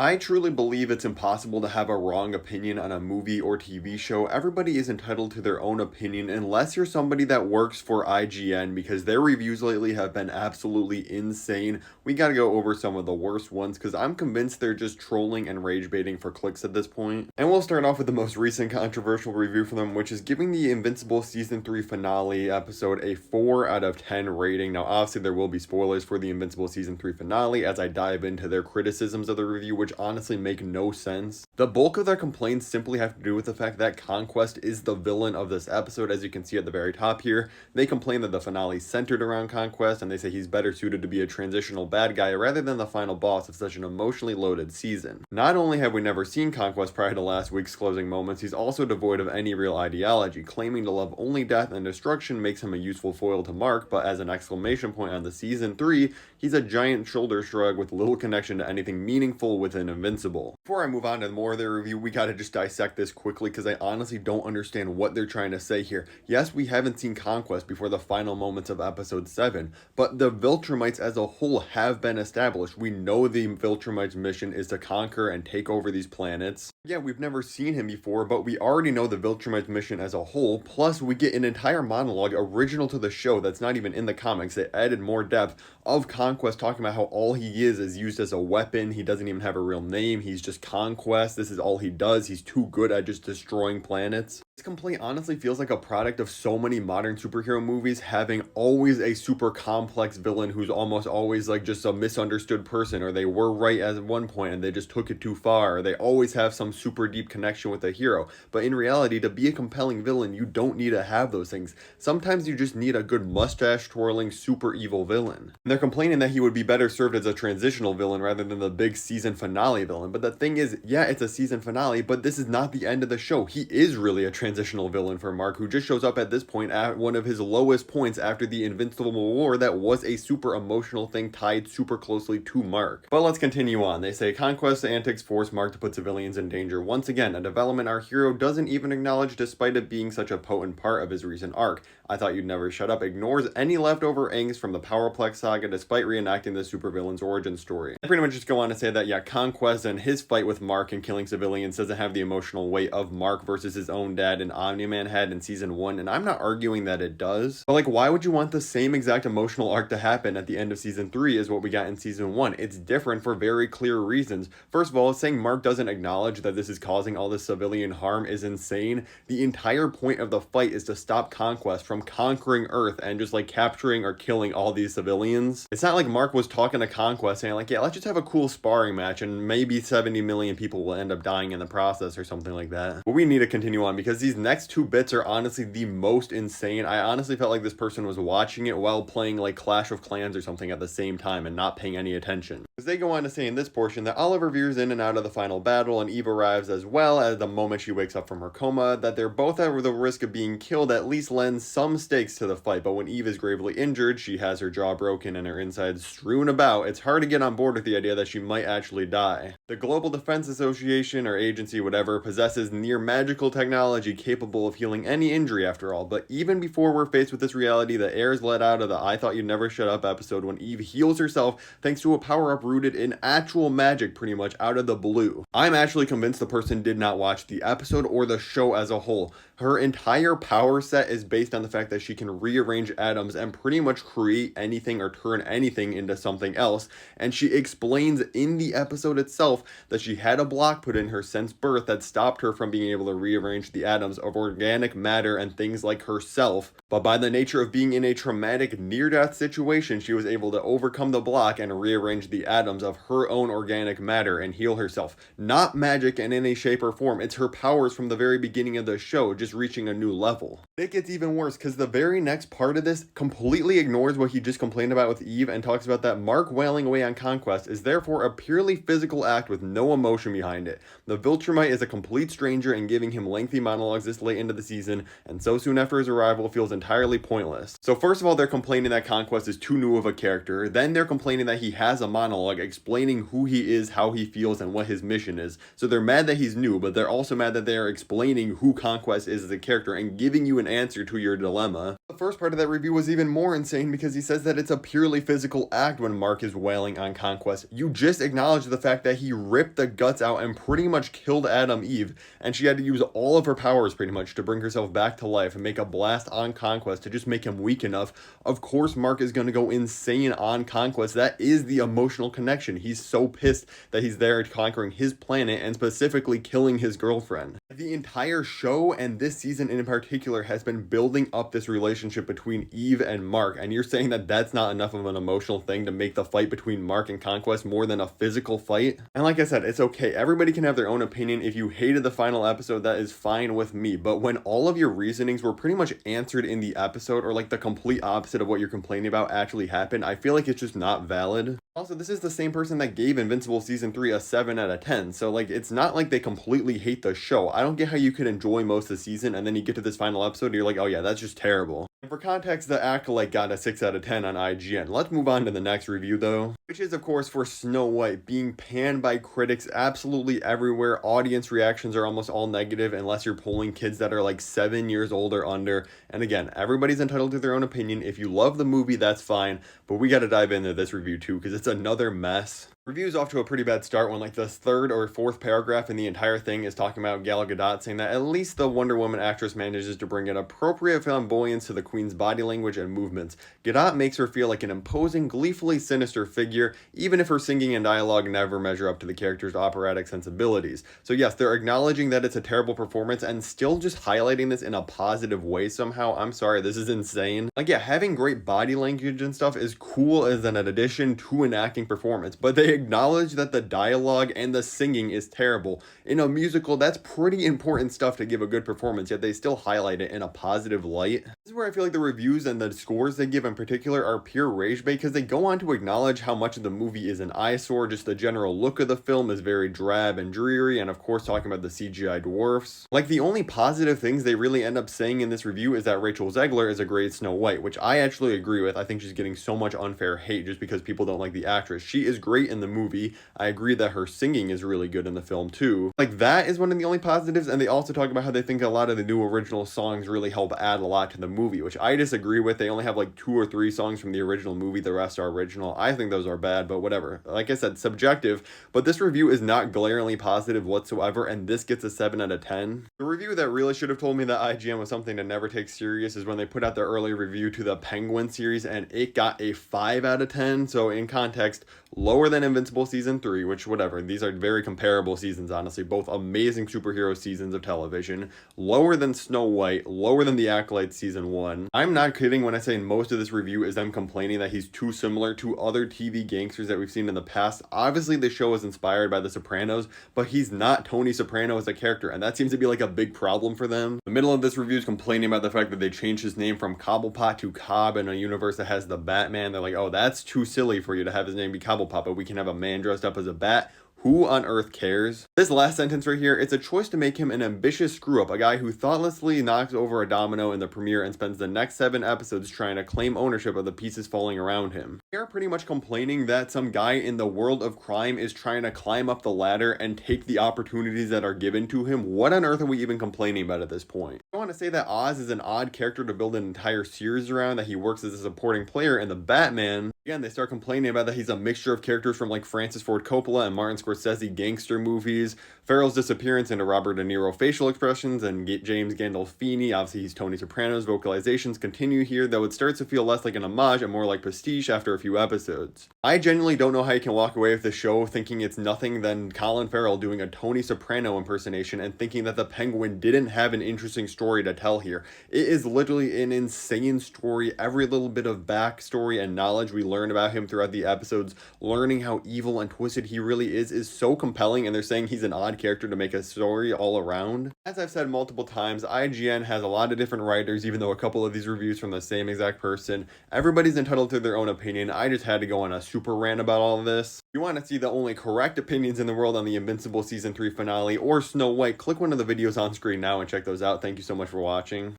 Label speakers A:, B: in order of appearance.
A: I truly believe it's impossible to have a wrong opinion on a movie or TV show. Everybody is entitled to their own opinion unless you're somebody that works for IGN, because their reviews lately have been absolutely insane. We gotta go over some of the worst ones because I'm convinced they're just trolling and rage baiting for clicks at this point. And we'll start off with the most recent controversial review from them, which is giving the Invincible Season 3 finale episode a 4 out of 10 rating. Now obviously there will be spoilers for the Invincible Season 3 finale as I dive into their criticisms of the review, which honestly make no sense. The bulk of their complaints simply have to do with the fact that Conquest is the villain of this episode. As you can see at the very top here, they complain that the finale is centered around Conquest, and they say he's better suited to be a transitional bad guy rather than the final boss of such an emotionally loaded season. Not only have we never seen Conquest prior to last week's closing moments, he's also devoid of any real ideology. Claiming to love only death and destruction makes him a useful foil to Mark, but as an exclamation point on the Season 3, he's a giant shoulder shrug with little connection to anything meaningful within Invincible. Before I move on to more of their review, we gotta just dissect this quickly because I honestly don't understand what they're trying to say here. Yes, we haven't seen Conquest before the final moments of episode 7, but the Viltrumites as a whole have been established. We know the Viltrumites' mission is to conquer and take over these planets. Yeah, we've never seen him before, but we already know the Viltrumites' mission as a whole, plus we get an entire monologue original to the show that's not even in the comics. They added more depth of Conquest talking about how all he is used as a weapon. He doesn't even have a real name. He's just Conquest. This is all he does. He's too good at just destroying planets. This complaint honestly feels like a product of so many modern superhero movies having always a super complex villain who's almost always like just a misunderstood person, or they were right at one point and they just took it too far, or they always have some super deep connection with a hero. But in reality, to be a compelling villain, you don't need to have those things. Sometimes you just need a good mustache twirling super evil villain. And they're complaining that he would be better served as a transitional villain rather than the big season finale villain. But the thing is, yeah, it's a season finale, but this is not the end of the show. He is really a transitional villain for Mark, who just shows up at this point at one of his lowest points after the Invincible War that was a super emotional thing tied super closely to Mark. But let's continue on. They say Conquest's antics force Mark to put civilians in danger once again, a development our hero doesn't even acknowledge despite it being such a potent part of his recent arc. I Thought You'd Never Shut Up ignores any leftover angst from the Powerplex saga despite reenacting the supervillain's origin story. I pretty much just go on to say that, yeah, Conquest and his fight with Mark and killing civilians doesn't have the emotional weight of Mark versus his own dad and Omni-Man had in season 1, and I'm not arguing that it does. But like, why would you want the same exact emotional arc to happen at the end of season 3 as what we got in season 1? It's different for very clear reasons. First of all, saying Mark doesn't acknowledge that this is causing all this civilian harm is insane. The entire point of the fight is to stop Conquest from conquering Earth and just like capturing or killing all these civilians. It's not like Mark was talking to Conquest saying like, yeah, let's just have a cool sparring match and maybe 70 million people will end up dying in the process or something like that. But we need to continue on because these next two bits are honestly the most insane. I honestly felt like this person was watching it while playing like Clash of Clans or something at the same time and not paying any attention. Because they go on to say in this portion that Oliver veers in and out of the final battle and Eve arrives as well as the moment she wakes up from her coma, that they're both at the risk of being killed at least lends some stakes to the fight. But when Eve is gravely injured, she has her jaw broken and her insides strewn about, it's hard to get on board with the idea that she might actually die. The Global Defense Association or agency, whatever, possesses near magical technology capable of healing any injury after all. But even before we're faced with this reality, the air is let out of the I Thought You'd Never Shut Up episode when Eve heals herself thanks to a power-up rooted in actual magic pretty much out of the blue. I'm actually convinced the person did not watch the episode or the show as a whole. Her entire power set is based on the fact that she can rearrange atoms and pretty much create anything or turn anything into something else. And she explains in the episode itself that she had a block put in her since birth that stopped her from being able to rearrange the atoms of organic matter and things like herself. But by the nature of being in a traumatic near-death situation, she was able to overcome the block and rearrange the atoms of her own organic matter and heal herself. Not magic in any shape or form. It's her powers from the very beginning of the show just reaching a new level. It gets even worse because the very next part of this completely ignores what he just complained about with Eve and talks about that Mark wailing away on Conquest is therefore a purely physical act with no emotion behind it. The Viltrumite is a complete stranger and giving him lengthy monologues this late into the season and so soon after his arrival feels entirely pointless. So first of all, they're complaining that Conquest is too new of a character. Then they're complaining that he has a monologue explaining who he is, how he feels, and what his mission is. So they're mad that he's new, but they're also mad that they're explaining who Conquest is as a character and giving you an answer to your dilemma. The first part of that review was even more insane because he says that it's a purely physical act when Mark is wailing on Conquest. You just acknowledged the fact that he ripped the guts out and pretty much killed Adam Eve, and she had to use all of her powers pretty much to bring herself back to life and make a blast on Conquest to just make him weak enough. Of course Mark is going to go insane on Conquest. That is the emotional connection. He's so pissed that he's there conquering his planet and specifically killing his girlfriend. The entire show and this season in particular has been building up this relationship between Eve and Mark, and you're saying that that's not enough of an emotional thing to make the fight between Mark and Conquest more than a physical fight? And like I said, it's okay. Everybody can have their own opinion. If you hated the final episode, that is fine with me. But when all of your reasonings were pretty much answered in the episode, or like the complete opposite of what you're complaining about actually happened, I feel like it's just not valid. Also, this is the same person that gave Invincible Season 3 a 7 out of 10, so like it's not like they completely hate the show. I don't get how you could enjoy most of the season and then you get to this final episode and you're like, oh yeah, that's just terrible. And for context, the Acolyte got a 6 out of 10 on IGN. Let's move on to the next review though, which is of course for Snow White, being panned by critics absolutely everywhere. Audience reactions are almost all negative unless you're polling kids that are like 7 years old or under. And again, everybody's entitled to their own opinion. If you love the movie, that's fine, but we gotta dive into this review too because it's another mess. Review's off to a pretty bad start when like the third or fourth paragraph in the entire thing is talking about Gal Gadot saying that at least the Wonder Woman actress manages to bring an appropriate flamboyance to the queen's body language and movements. Gadot makes her feel like an imposing, gleefully sinister figure, even if her singing and dialogue never measure up to the character's operatic sensibilities. So yes, they're acknowledging that it's a terrible performance and still just highlighting this in a positive way somehow. I'm sorry, this is insane. Like yeah, having great body language and stuff is cool as an addition to an acting performance, but they acknowledge that the dialogue and the singing is terrible. In a musical, that's pretty important stuff to give a good performance, yet they still highlight it in a positive light. This is where I feel like the reviews and the scores they give in particular are pure rage bait because they go on to acknowledge how much of the movie is an eyesore, just the general look of the film is very drab and dreary, and of course talking about the CGI dwarfs. Like the only positive things they really end up saying in this review is that Rachel Zegler is a great Snow White, which I actually agree with. I think she's getting so much unfair hate just because people don't like the actress. She is great in the movie. I agree that her singing is really good in the film too. Like that is one of the only positives, and they also talk about how they think a lot of the new original songs really help add a lot to the movie, which I disagree with. They only have like 2 or 3 songs from the original movie, the rest are original. I think those are bad, but whatever. Like I said, subjective, but this review is not glaringly positive whatsoever, and this gets a 7 out of 10. The review that really should have told me that IGN was something to never take serious is when they put out their early review to the Penguin series, and it got a 5 out of 10, so in context, lower than Invincible Season 3, which whatever, these are very comparable seasons, honestly, both amazing superhero seasons of television, lower than Snow White, lower than The Acolyte Season 1. I'm not kidding when I say most of this review is them complaining that he's too similar to other TV gangsters that we've seen in the past. Obviously, the show is inspired by The Sopranos, but he's not Tony Soprano as a character, and that seems to be like a big problem for them. The middle of this review is complaining about the fact that they changed his name from Cobblepot to Cobb in a universe that has the Batman. They're like, oh, that's too silly for you to have his name be Cobblepot, but we can have a man dressed up as a bat. Who on earth cares? This last sentence right here, it's a choice to make him an ambitious screw-up, a guy who thoughtlessly knocks over a domino in the premiere and spends the next 7 episodes trying to claim ownership of the pieces falling around him. They are pretty much complaining that some guy in the world of crime is trying to climb up the ladder and take the opportunities that are given to him. What on earth are we even complaining about at this point? I want to say that Oz is an odd character to build an entire series around, that he works as a supporting player in the Batman. Again, they start complaining about that he's a mixture of characters from like Francis Ford Coppola and Martin Scorsese gangster movies, Farrell's disappearance into Robert De Niro facial expressions, and James Gandolfini, obviously he's Tony Soprano's vocalizations continue here, though it starts to feel less like an homage and more like pastiche after a few episodes. I genuinely don't know how you can walk away with the show thinking it's nothing than Colin Farrell doing a Tony Soprano impersonation and thinking that the Penguin didn't have an interesting story to tell here. It is literally an insane story. Every little bit of backstory and knowledge we learn about him throughout the episodes, learning how evil and twisted he really is so compelling, and they're saying he's an odd character to make a story all around. As I've said multiple times, IGN has a lot of different writers, even though a couple of these reviews from the same exact person. Everybody's entitled to their own opinion. I just had to go on a super rant about all of this. If you want to see the only correct opinions in the world on the Invincible Season 3 finale or Snow White, click one of the videos on screen now and check those out. Thank you so much for watching.